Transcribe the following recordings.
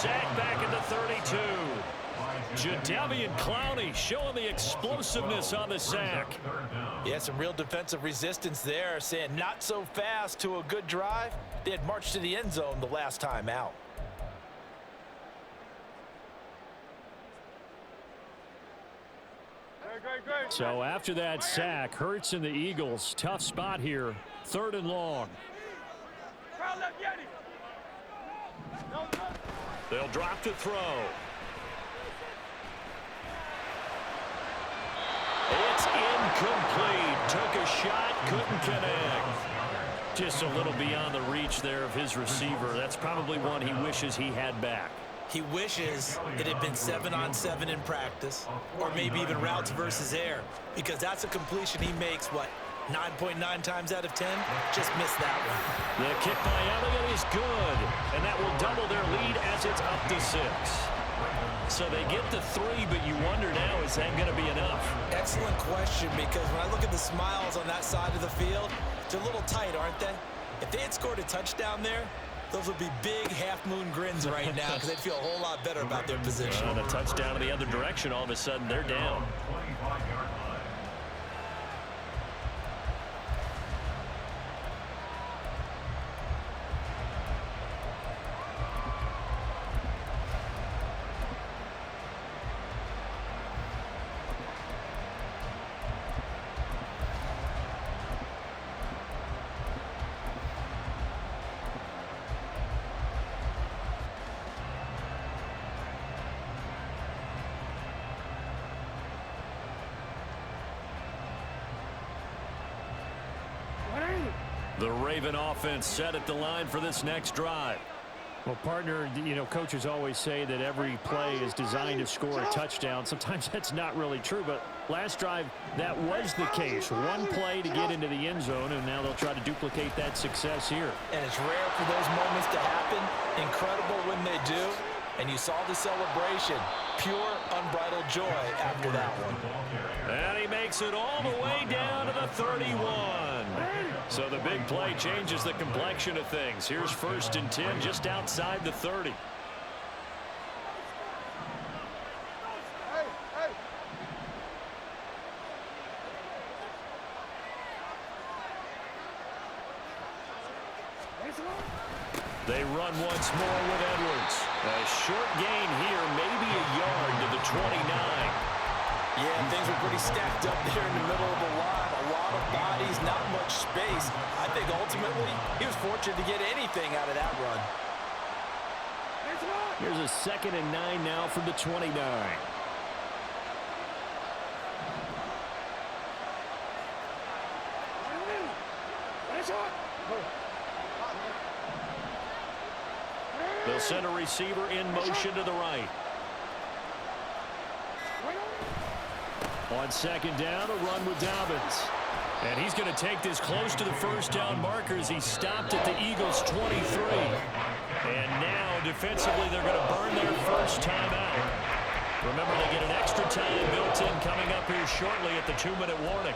sack back at the 32. Jadeveon Clowney showing the explosiveness on the sack. Yeah, some real defensive resistance there, saying not so fast to a good drive. They had marched to the end zone the last time out. So after that sack, Hurts and the Eagles, tough spot here, 3rd and long. They'll drop to throw. It's incomplete. Took a shot, couldn't connect. Just a little beyond the reach there of his receiver. That's probably one he wishes he had back. He wishes it had been 7-on-7 in practice, or maybe even routes versus air, because that's a completion he makes, what, 9.9 times out of 10? Just missed that one. The kick by Elliott is good, and that will double their lead as it's up to 6. So they get the 3, but you wonder now, is that going to be enough? Excellent question, because when I look at the smiles on that side of the field, they're a little tight, aren't they? If they had scored a touchdown there, those would be big half-moon grins right now because they'd feel a whole lot better about their position. And a touchdown in the other direction, all of a sudden they're down. The Raven offense set at the line for this next drive. Well, partner, you know, coaches always say that every play is designed to score a touchdown. Sometimes that's not really true, but last drive, that was the case. One play to get into the end zone, and now they'll try to duplicate that success here. And it's rare for those moments to happen. Incredible when they do. And you saw the celebration. Pure, unbridled joy after that one. And he makes it all the way down to the 31. So the big play changes the complexion of things. Here's 1st and 10 just outside the 30. They run once more with Edwards. A short gain here, maybe a yard to the 29. Yeah, things were pretty stacked up there in the middle of the line. A lot of bodies, not much space. I think ultimately he was fortunate to get anything out of that run. Here's a 2nd and 9 now from the 29. They'll send a receiver in motion to the right. On 2nd down, a run with Dobbins. And he's going to take this close to the first down marker as he stopped at the Eagles' 23. And now, defensively, they're going to burn their first time out. Remember, they get an extra time built in coming up here shortly at the 2-minute warning.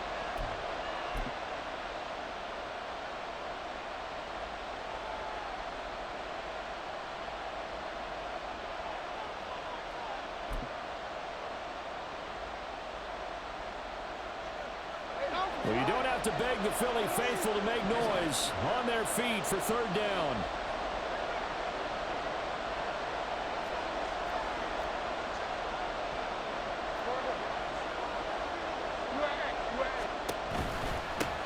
Well, you don't have to beg the Philly faithful to make noise. On their feet for 3rd down.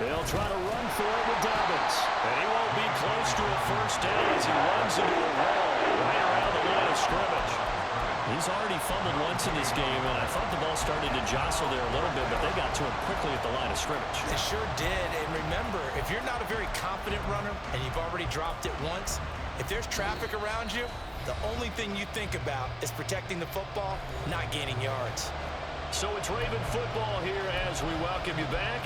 They'll try to run for it with Dobbins. And he won't be close to a first down as he runs into a wall right around the line of scrimmage. He's already fumbled once in this game, and I thought the ball started to jostle there a little bit, but they got to him quickly at the line of scrimmage. They sure did, and remember, if you're not a very confident runner and you've already dropped it once, if there's traffic around you, the only thing you think about is protecting the football, not gaining yards. So it's Raven football here as we welcome you back.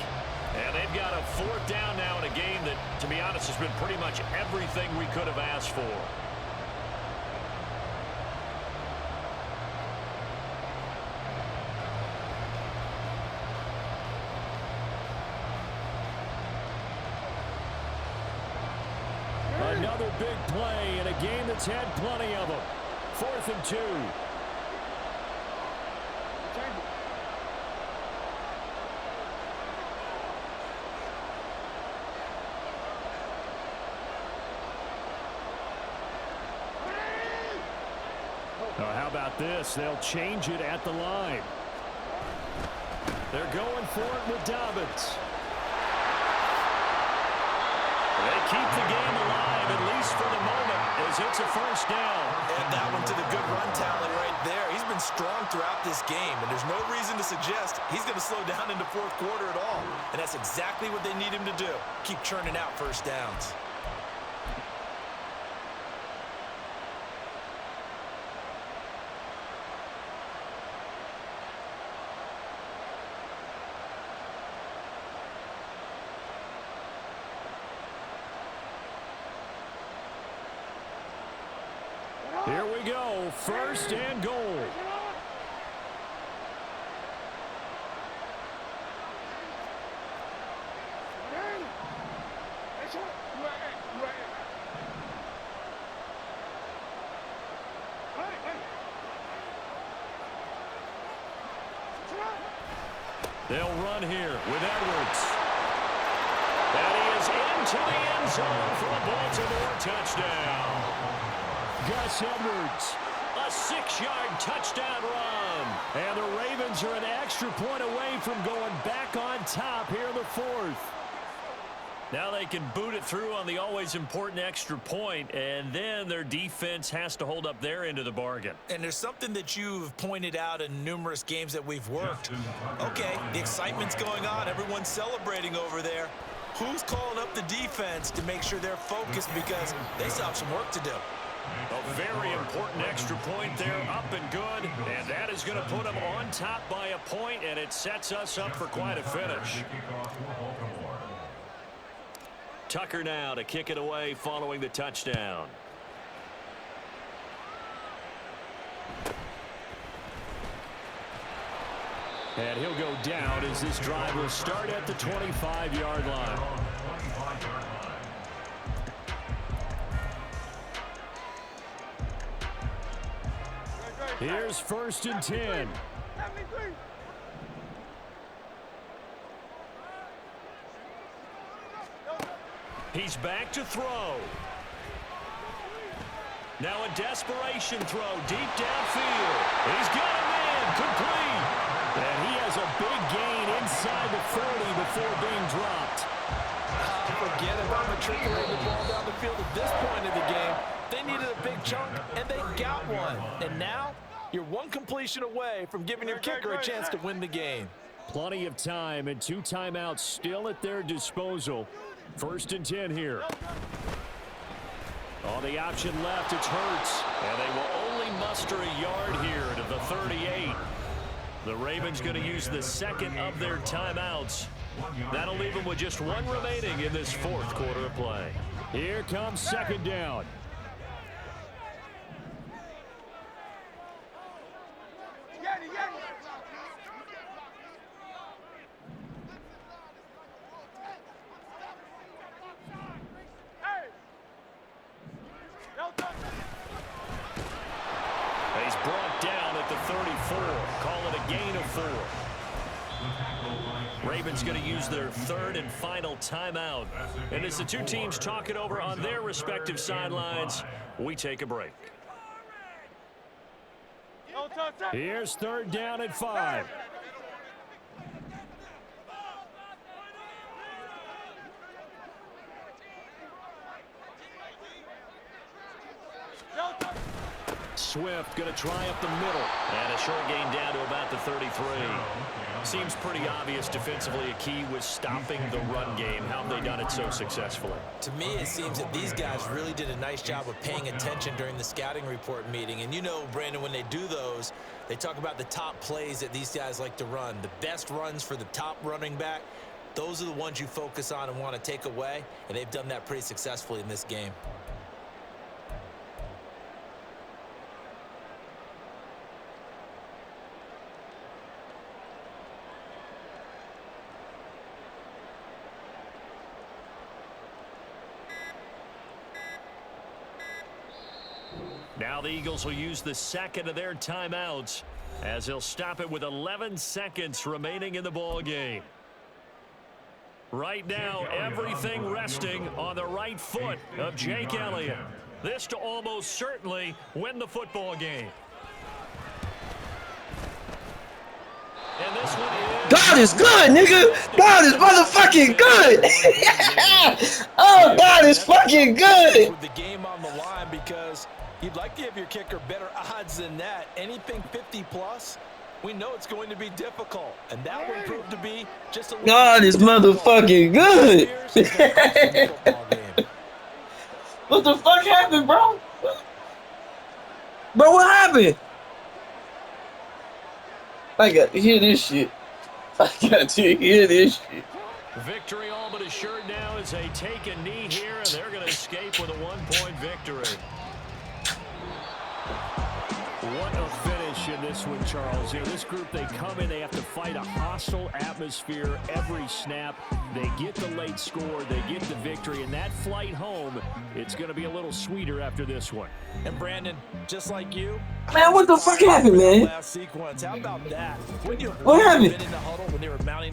And they've got a 4th down now in a game that, to be honest, has been pretty much everything we could have asked for. Another big play in a game that's had plenty of them. 4th and 2. How about this? They'll change it at the line. They're going for it with Dobbins. They keep the game alive, at least for the moment, as it's a first down. And that one to the good run talent right there. He's been strong throughout this game, and there's no reason to suggest he's going to slow down in the fourth quarter at all. And that's exactly what they need him to do. Keep churning out first downs. Here we go, 1st and goal. They'll run here with Edwards. And he is into the end zone for a Baltimore touchdown. Gus Edwards, a 6-yard touchdown run. And the Ravens are an extra point away from going back on top here in the 4th. Now they can boot it through on the always important extra point, and then their defense has to hold up their end of the bargain. And there's something that you've pointed out in numerous games that we've worked. Okay, the excitement's going on. Everyone's celebrating over there. Who's calling up the defense to make sure they're focused, because they still have some work to do? A very important extra point there, up and good, and that is going to put them on top by a point, and it sets us up for quite a finish. Tucker now to kick it away following the touchdown. And he'll go down as this drive will start at the 25-yard line. Here's 1st and 10. He's back to throw. Now a desperation throw deep downfield. He's got a man complete. And he has a big gain inside the 30 before being dropped. Forget about matriculating the ball down the field at this point in the game. They needed a big chunk, and they got one. And now you're one completion away from giving your kicker a chance to win the game. Plenty of time and 2 timeouts still at their disposal. 1st and 10 here. On the option left, it's Hurts. And they will only muster a yard here to the 38. The Ravens going to use the second of their timeouts. That'll leave them with just 1 remaining in this 4th quarter of play. Here comes 2nd down. He's brought down at the 34. Call it a gain of 4. Ravens going to use their 3rd and final timeout. And as the 2 teams talk it over on their respective sidelines, we take a break. Here's 3rd down at 5. Swift going to try up the middle. And a short gain down to about the 33. Seems pretty obvious defensively a key was stopping the run game. How have they done it so successfully? To me, it seems that these guys really did a nice job of paying attention during the scouting report meeting. And you know, Brandon, when they do those, they talk about the top plays that these guys like to run. The best runs for the top running back, those are the ones you focus on and want to take away. And they've done that pretty successfully in this game. Now the Eagles will use the second of their timeouts as they'll stop it with 11 seconds remaining in the ball game. Right now, everything resting on the right foot of Jake Elliott. This to almost certainly win the football game. And this one is... God is good, nigga. God is motherfucking good. Oh, God is fucking good. With the game on the line, because you'd like to give your kicker better odds than that. Anything 50 plus, we know it's going to be difficult, and that one proved to be just a little. God is motherfucking good. What the fuck happened, bro? Bro, what happened? I got to hear this shit. I got to hear this shit. Victory all but assured now as they take a knee here, and they're going to escape with a one-point victory. What a finish in this one, Charles. You know, this group, they come in, they have to fight a hostile atmosphere every snap. They get the late score, they get the victory, and that flight home, it's going to be a little sweeter after this one. And Brandon, just like you, Man, what the fuck happened, man? last sequence. How about that? When you What happened? been in the huddle when they were mounting